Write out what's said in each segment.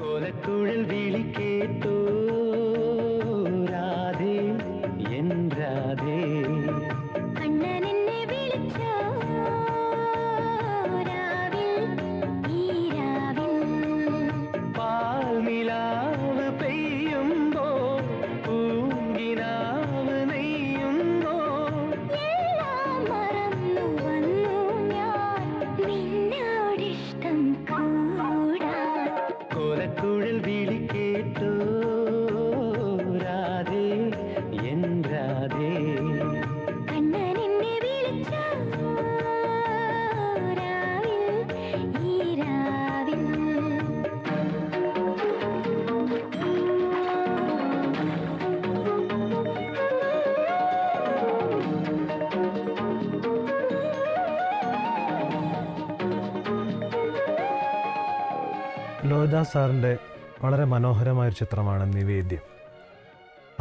கோலக்குழல் விழி கேட்டோ ராதே என்றாதே കണ്ണൻ എന്നെ വിളിച്ചോ രാവിൽ ഈ രാവിൽ പാൽനിലാവ് പെയ്യുമ്പോൾ പൂങ്കിനാവ് നെയ്യുന്നോ എല്ലാം മറന്നു വന്നു ഞാൻ നിന്നോടിഷ്ടം കൂടാൻ കോലക്കുഴൽ വിളി കേട്ടോ രാധേ என்றாதே കണ്ണൻ എന്നെ വിളിച്ചോ രാവിൽ ഈ രാവിൽ ലോഹിതദാസ് സാറിൻ്റെ വളരെ മനോഹരമായൊരു ചിത്രമാണ് നിവേദ്യം.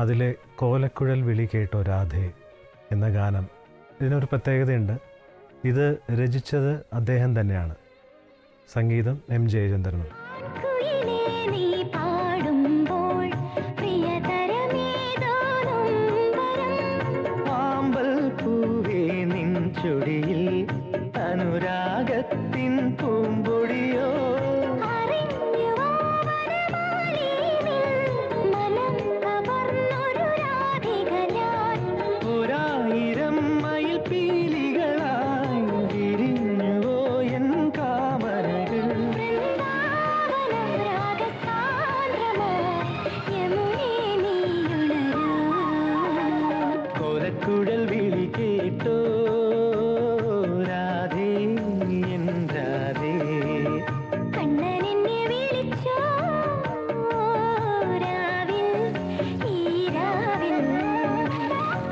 അതിലെ കോലക്കുഴൽ വിളി കേട്ടോ രാധേ എന്ന ഗാനം, ഇതിനൊരു പ്രത്യേകതയുണ്ട്. ഇത് രചിച്ചത് അദ്ദേഹം തന്നെയാണ്. സംഗീതം എം ജയചന്ദ്രനും. കുയിലേ നീ പാടും